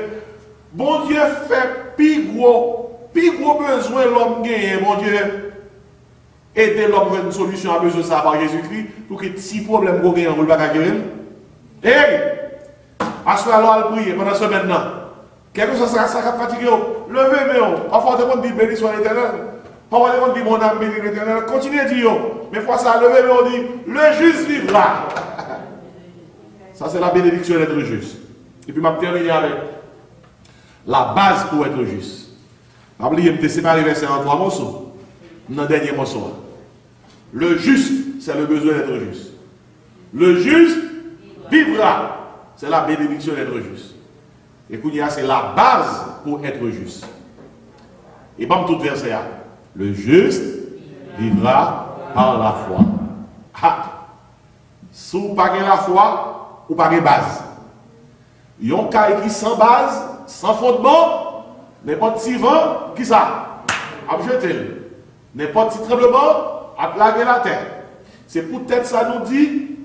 Bon Dieu fait plus gros besoin l'homme gagne, bon Dieu. Aider l'homme à une solution à besoin de ça par Jésus-Christ, pour que si problème qu'on gagne, on ne va pas gérer. Hey! À ce moment-là, on prier pendant ce maintenant. Quelque chose ça va fatiguer. Levez-moi. Enfin, on dit béni soit l'Éternel. On dit mon âme béni l'Éternel. Continuez à dire. Mais fois ça, levez-moi, on dit le juste vivra. Ça, c'est la bénédiction d'être juste. Et puis, je vais terminer avec la base pour être juste. Oubliez, je vais séparer verset en 3 morceaux. Dans le dernier morceau. Le juste, c'est le besoin d'être juste. Le juste vivra. C'est la bénédiction d'être juste. Et Kounia, c'est la base pour être juste. Et bon, tout verset. Le juste vivra par la foi. Ah. Si vous n'avez pas la foi, vous n'avez pas de base. Il y a un cas qui sans base, sans fondement, n'importe si vent, qui ça? A jeté. N'importe si tremblement, a plagué la terre. C'est peut-être ça nous dit,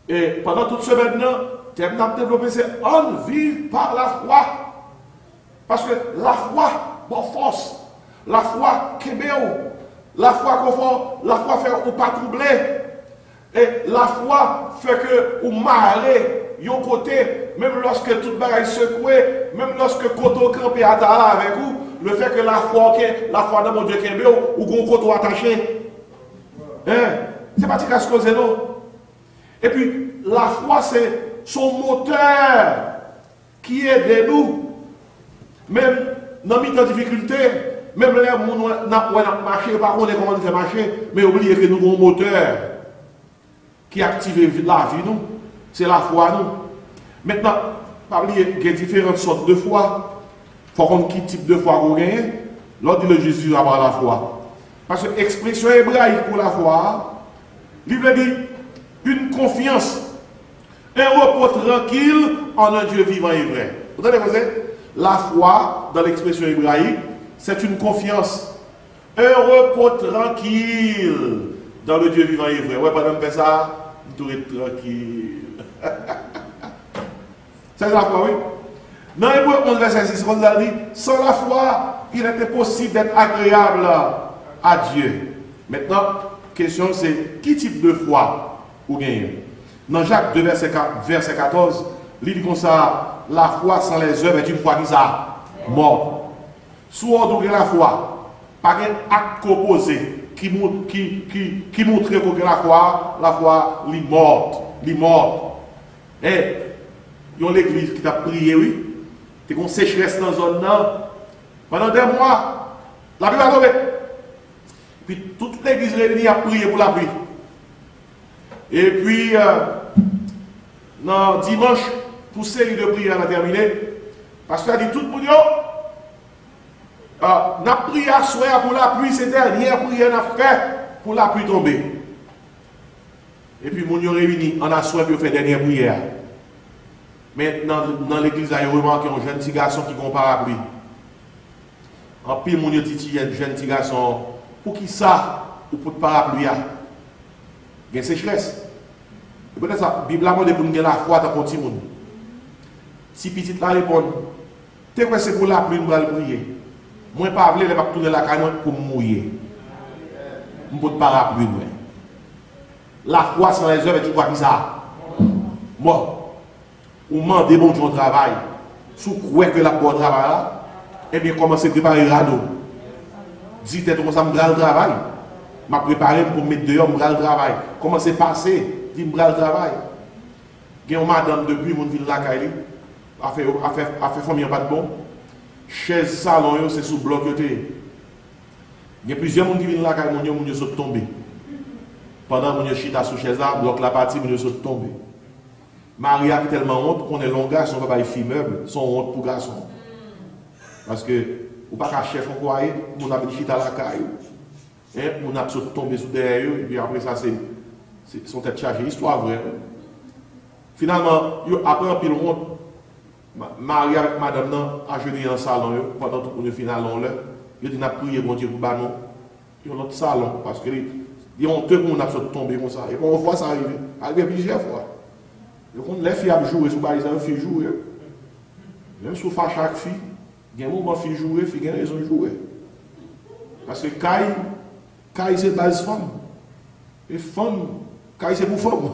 et pendant toute semaine, nous avons développé, c'est on vit par la foi. Parce que la foi, bon force. La foi, kébéo. La foi confort, la foi fait ou pas troubler. Et la foi fait que ou marrer, yon côté, même lorsque toute bagaille secouée, même lorsque koto campé à tala avec vous, le fait que la foi dans mon Dieu kébéo, ou gon koto attaché. Hein? C'est pas ce que c'est non. Et puis, la foi, c'est son moteur qui aide nous. Même dans mes difficultés, même les gens qui ont marché, par contre, comment on fait marcher, mais oubliez que nous avons un moteur qui active la vie, nous. C'est la foi, nous. Maintenant, pas oublier qu'il y a différentes sortes de foi. Il faut qu'on quel type de foi qu'on gagne. L'autre dit le Jésus avoir la foi. Parce que l'expression hébraïque pour la foi, il veut dire une confiance, un repos tranquille en un Dieu vivant et vrai. Vous entendez quoi c'est? La foi, dans l'expression hébraïque, c'est une confiance, un repos tranquille dans le Dieu vivant et vrai. Ouais, pendant que ça, vous êtes tranquille. C'est la foi, oui. Dans Hébreux 11, verset 6, on a dit, sans la foi, il était possible d'être agréable à Dieu. Maintenant, question c'est, quel type de foi vous gagnez? Dans Jacques 2, verset 14, il dit comme ça, la foi sans les œuvres est une foi qui ça morte. Si on a la foi, par un acte opposé, qui montrait que la foi, est morte. Et, il y a l'église qui t'a prié, oui. Tu as une sécheresse dans la zone là. Pendant 2 mois, la pluie va tomber. Puis toute l'église réunie a prié pour la pluie. Et puis, dimanche, pour série de prières à terminer, parce qu'il a dit tout le monde, on a prié à soir pour la pluie, c'est dernière prière qu'on a fait pour la pluie tomber. Et puis, on a réuni, on a soir pour faire dernière prière. Maintenant, dans l'église, il y a remarqué un jeune petit garçon qui compare à lui. En pile, mon dit un jeune petit garçon, pour qui ça, ou pour parapluie, il y a une sécheresse. Et peut-être ça, la Bible a demandé pour nous la foi dans le petit monde. Si petit là répond, tu sais c'est pour la pluie, nous allons prier. Moi, je ne vais pas tourner la caille pour me mouiller. Je ne peux pas parapluie. La foi sans les œuvres, tu vois qui ça? Moi. Ou demandez bon Dieu travail, si vous croyez que la bonne travail là, eh bien commencez à préparer radeau. Dites comme ça, je vais le travail. Je vais préparer pour mettre dehors, je vais le travail. Commencez à passer, dites je vais le travail. Il y a une madame depuis mon ville là, a fait famille pas de bon. Chaise salon, c'est sous bloc. Il y a plusieurs gens qui viennent là, ils sont tombés. Pendant que je suis chita sous chaise là, bloc la partie, ils sont tombés. Maria a tellement honte qu'on est long garçon, on va pas fille meuble, son honte pour garçon. Parce que, ou pas qu'un chef, on croit, on a dit chita la caille, on a tombé sous derrière eux, et puis après ça, c'est son tête chargée, histoire vraie. Finalement, après un pile honte, Maria avec madame a jeté dans le salon, pendant tout le final, il a dit, on a prié, bon Dieu, pour banon, il y a notre salon, parce que, il y a honteux qu'on a tombé comme ça, et on voit ça arriver plusieurs fois. Les filles ont joué, si vous avez une fille jouer, même si vous faites chaque fille, il y a un moment fille jouer, il y a raison de jouer. Parce que Kai c'est base femme. Et femme, Kai c'est pour femme.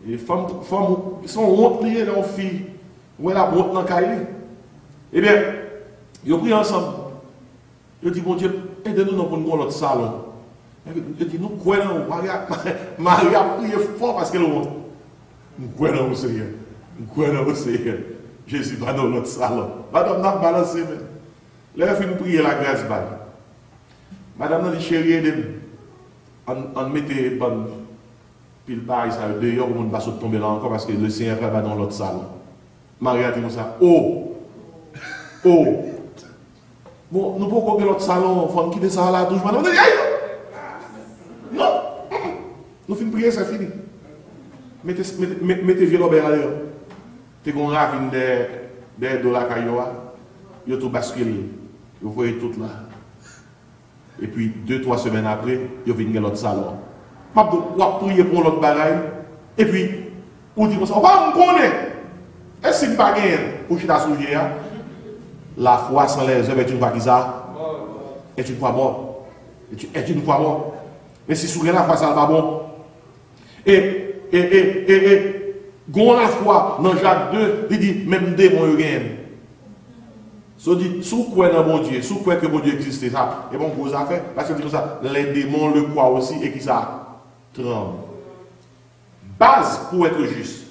Et femmes, ils sont honte liées dans les filles. Où elle a honte dans Kai. Eh bien, ils ont pris ensemble. Ils ont dit, bon Dieu, aidez-nous pour nous dans notre salon. Ils ont dit, nous croyons, Maria a prié fort parce qu'elle a honte. Nous croyons au Seigneur. Nous croyons au Seigneur. Jésus va dans notre salon. Madame n'a pas balancé. Là, il faut prier la grâce. Madame n'a dit, chérie, on mettait bonne pile pareil, ça dehors, on ne va pas tomber là encore parce que le Seigneur va dans l'autre salon. Marie a dit comme ça, oh. Bon, nous pouvons que l'autre salon, il faut quitter ça là, toujours. Madame dit, non. Nous finissons prier, c'est fini. Mettez vieux Robert à l'air. Tu as un ravine de la cailloua, il a tout basculé. Vous voyez tout là. Et puis, 2-3 semaines après, il vient dans l'autre salon. Je vais prier pour l'autre bagaille. Et puis, on dit comme ça, on va me connaître. Est-ce que pas gagné pour que tu souviens? La foi sans les œuvres est une foi qui ça? Est une foi morte. Est une foi morte. Mais si souviens la foi, ça va bon. Et gon la foi dans Jacques 2, il dit même démon gagne. So dit sous quoi dans bon Dieu, sous quoi que bon Dieu existe ça. Et bon gros affaire parce que dit comme ça, les démons le croient aussi et qui ça tremble. Base pour être juste.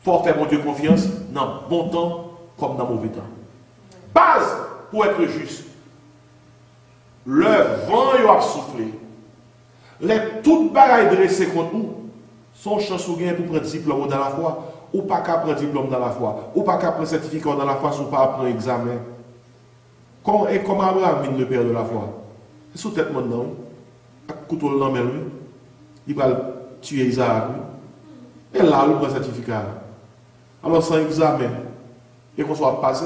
Faut faire mon Dieu confiance dans bon temps comme dans mauvais temps. Base pour être juste. Le vent a soufflé. Les toutes bagailles dressées contre nous. Son chance ou gain pour prendre diplôme dans la foi, ou pas qu'à prendre diplôme dans la foi, ou pas qu'à prendre certificat dans la foi, ou pas prendre examen. Et comme Abraham vient le père de la foi, c'est sous tête maintenant, avec couteau dans la main, il va tuer Isaac. Et là, il prend certificat. Alors sans examen, et qu'on soit passé,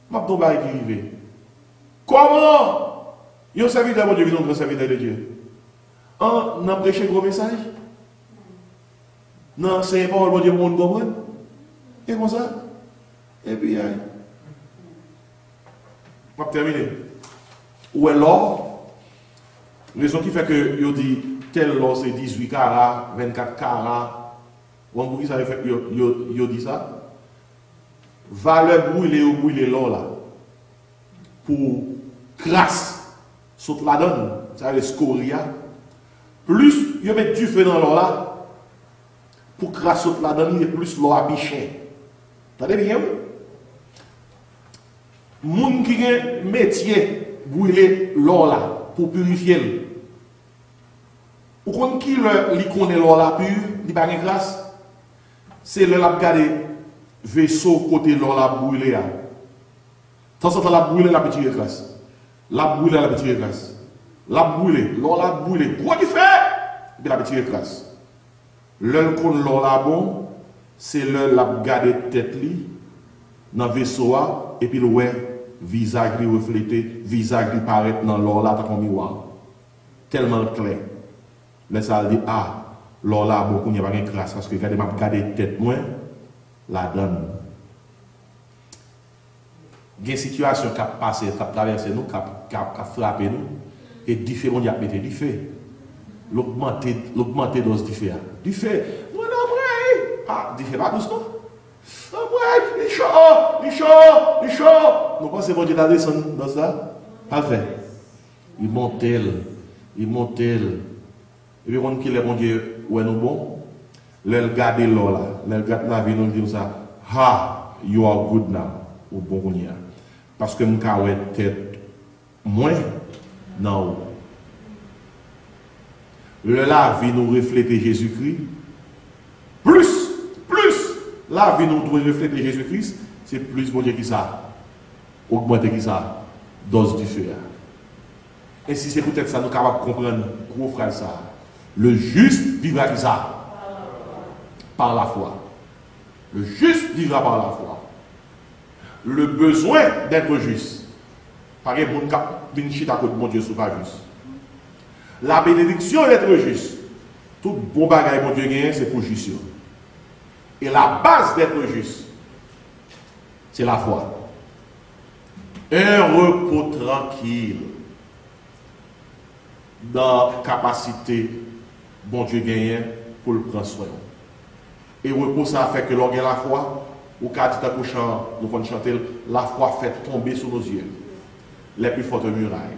ma tombe qui arrive. Comment il y a un serviteur de Dieu, un serviteur de Dieu. On a prêché un gros message. Non, c'est pas le bon Dieu pour nous comprendre. Et comme ça. Et puis, on va terminer. Où est l'or? Raison qui fait que je dis tel l'or c'est 18 carats, 24 carats. Vous qui ça fait que je dis ça? Valeur brûler l'or là. Pour grâce, saute la donne. ça les scoria, plus ils mettent du feu dans l'eau là, pour crasser la dedans, et plus l'eau a biché. Vous entendez bien? Moun qui a un métier brûler l'eau là, pour purifier. Ou qu'on qui li connaît l'eau là pure, il pas de grâce. C'est le l'a regarder vaisseau côté l'eau là brûlé. Tant ça la brûlé la petite grâce. La brûlé la petite grâce. La brûlé, l'eau là brûlé. Quoi qui fait? Et puis la petite grâce. Le qu'on l'eau là bon, c'est le l'a regarder tête li dans vaisseau et puis le ouais visage lui reflété, visage lui paraît dans l'eau là comme miroir. Tellement clair. Mais ça dit ah, l'eau là beaucoup n'y a pas de grâce parce que regardez m'a regarder tête moi la donne. Il y a une situation qui a passé, qui a traversé nous, qui a frappé nous, et différents y a mis du feu. L'augmenter dose du feu. Du feu. Non, non, ah, du feu pas doucement. Non, ouais, il est chaud. Nous pensons que Dieu a descendu dans ça. Pas fait. Il monte. Et puis, quand il est bon Dieu, où est nous bon? L'elle garde l'eau là. L'elle garde la vie, nous dit ça. Ha, you are good now. Ou bon qu'on y a. Parce que nous avons tête moins dans haut. La vie nous reflète Jésus-Christ. Plus la vie nous doit refléter Jésus-Christ, c'est plus bon Dieu qui ça. Augmenter qui ça. Dose du feu. Et si c'est peut-être ça, nous sommes capables de comprendre gros frère ça. Le juste vivra qui ça. Par la foi. Le juste vivra par la foi. Le besoin d'être juste. Par exemple, mon cap, à côté de mon Dieu, ce n'est pas juste. La bénédiction d'être juste. Tout bon bagage mon Dieu gagne, c'est pour juste. Et la base d'être juste, c'est la foi. Un repos tranquille dans la capacité bon Dieu gagne pour le prendre soin. Et repos, ça fait que l'on gagne la foi. Ou quand nous pouvons chanter, la foi fait tomber sur nos yeux les plus fortes murailles.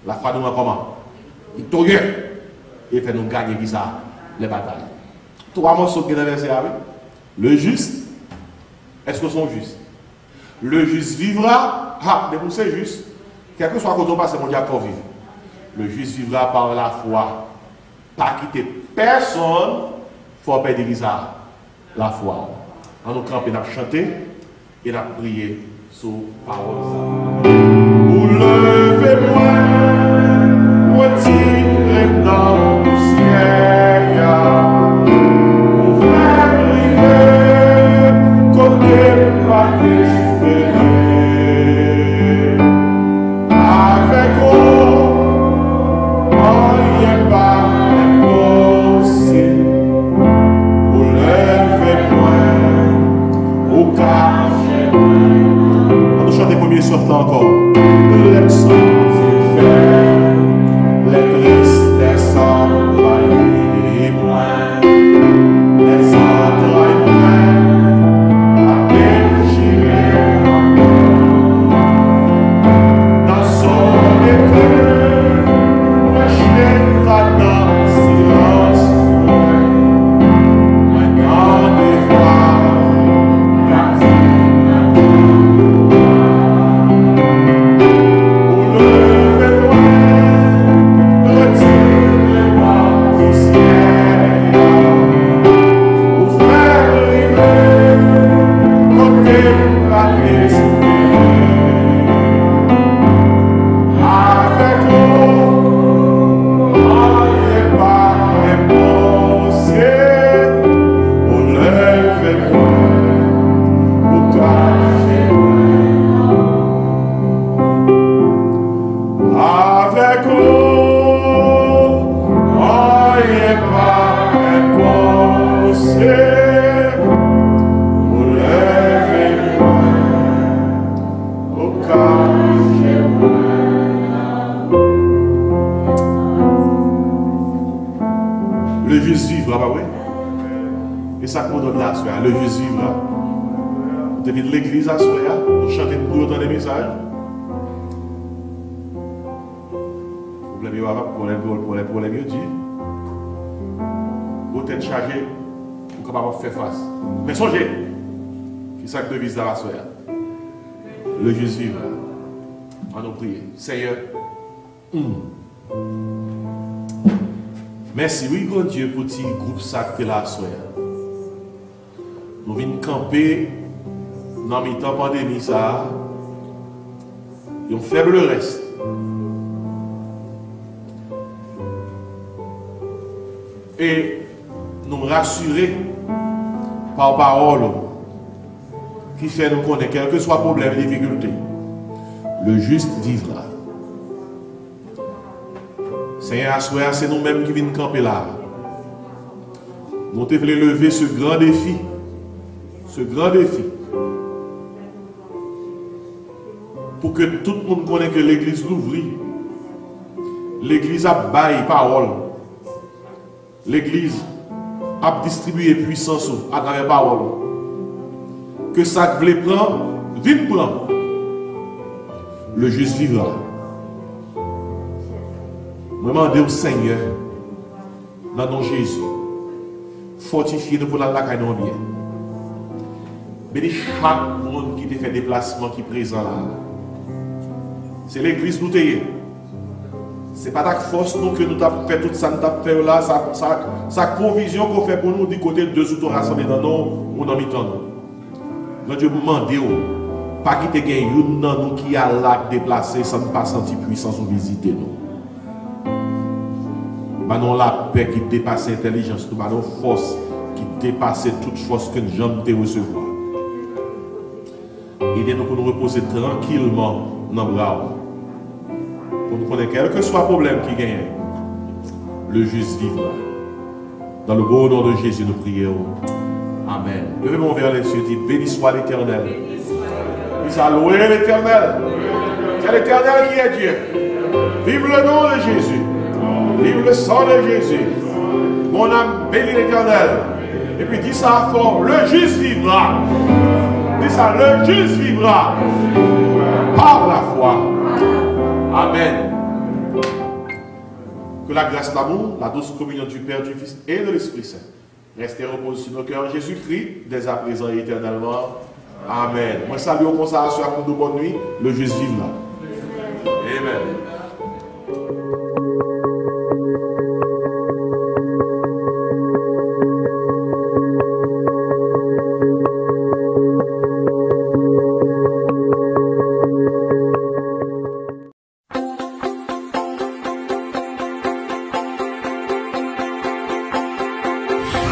La foi nous rend comment? Victorieux. Et fait nous gagner qui ça? Les batailles. Trois morceaux qui sont versés avec. Le juste, est-ce que sont justes? Le juste vivra, mais pour c'est juste, quel que soit quand on passe, mon Dieu pour vivre. Le juste vivra par la foi. Pas quitter personne, il faut perdre ça. La foi. On nous camper, on a chanté et on a prié sur parole. Vous levez-moi, retirez dans le ciel, vous faites river, côté pas espérer. Avec vous, on n'y est pas impossible. Vous levez-moi. On nous chante les premiers sortes là encore. Les sons faire, les tristesses envahir moins, les entrailles pleines à déchirer encore. Dans son éclat, le chien dans silence, maintenant des voix. Le juste vivra, bah oui. Et ça qu'on donne là, le juste vivra. Depuis l'église à soi, nous chantons pour autant des messages. Le problème problème, il dit, vous êtes chargé pour capable faire face. Mais songez, qui ça que devise la soeur? Le juste vivre. On nous prie. Seigneur, merci, oui, grand Dieu, pour petit groupe sacré la soeur. Nous venons camper dans le temps pandémie, ça. Et on faible le reste. Et nous rassurer par parole qui fait nous connaître, quel que soit problème et difficulté, le juste vivra. Seigneur, c'est nous-mêmes qui venons camper là. Nous devons lever ce grand défi. Ce grand défi. Pour que tout le monde connaisse que l'église l'ouvre. L'église a baillé parole. L'église a distribué puissance à travers la parole. Que ça que voulait prendre, vite prendre. Le juste vivra. Je demande au Seigneur, dans nom de Jésus, fortifiez-nous pour la caille non bien. Mais chaque monde qui te fait déplacement qui est présent là, c'est l'église nous t'ayons. Ce n'est pas ta force nous que nous avons fait tout ça, nous avons fait là, sa provision qu'on fait pour nous du côté de deux ou trois rassemblés dans nous ou dans mi-temps. Quand Dieu vous demande, pas quitter quelqu'un dans nous qui a là déplacé sans ne pas sentir puissance ou visiter nous. Nous la paix qui dépasse l'intelligence, nous avons force qui dépasse toute force que nous avons recevoir. Aidez-nous pour nous reposer tranquillement dans le bras. Pour nous connaître quel que soit le problème qui gagne, le juste vivra. Dans le beau nom de Jésus, nous prions. Amen. Levez-moi vers les cieux, dites, béni soit l'Éternel. Dis à louer l'Éternel. C'est l'Éternel qui est Dieu. Vive le nom de Jésus. Vive le sang de Jésus. Mon âme bénit l'Éternel. Et puis dis ça fort, le juste vivra. Dis ça, le juste vivra. Par la foi. Amen. Que la grâce, l'amour, la douce communion du Père, du Fils et de l'Esprit Saint reste et repose sur nos cœurs. Jésus-Christ, dès à présent et éternellement. Amen. Moi, salue au consacration pour nous, bonne nuit. Le juste vivra. Amen.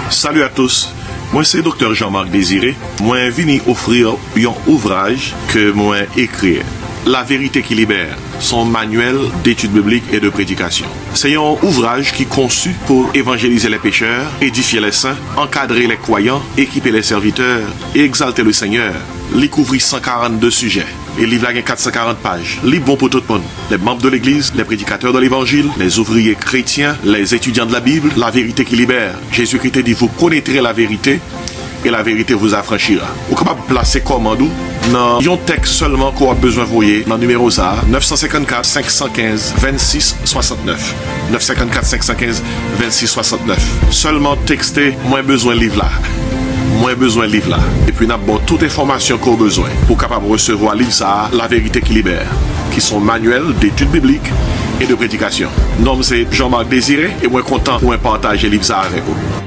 Salut à tous, moi c'est Dr. Jean-Marc Désiré. Moi venu offrir un ouvrage que moi écrit, La vérité qui libère, son manuel d'études bibliques et de prédication. C'est un ouvrage qui est conçu pour évangéliser les pécheurs, édifier les saints, encadrer les croyants, équiper les serviteurs et exalter le Seigneur. Il couvre 142 sujets. Et le livre a 440 pages. Livre bon pour tout le monde. Les membres de l'église, les prédicateurs de l'évangile, les ouvriers chrétiens, les étudiants de la Bible, la vérité qui libère. Jésus-Christ dit, vous connaîtrez la vérité et la vérité vous affranchira. Vous êtes capable de placer commandou dans un texte seulement qu'on a besoin de voyer dans le numéro ça 954 515 26 69. 954 515 26 69. Seulement texter, moins besoin de livre là. Moins besoin de livre là. Et puis, nous avons toute information qu'on a besoin pour capable recevoir livre ça, La vérité qui libère, qui sont manuels d'études bibliques et de prédication. Nom c'est Jean-Marc Désiré et moi content pour partager livre ça avec vous.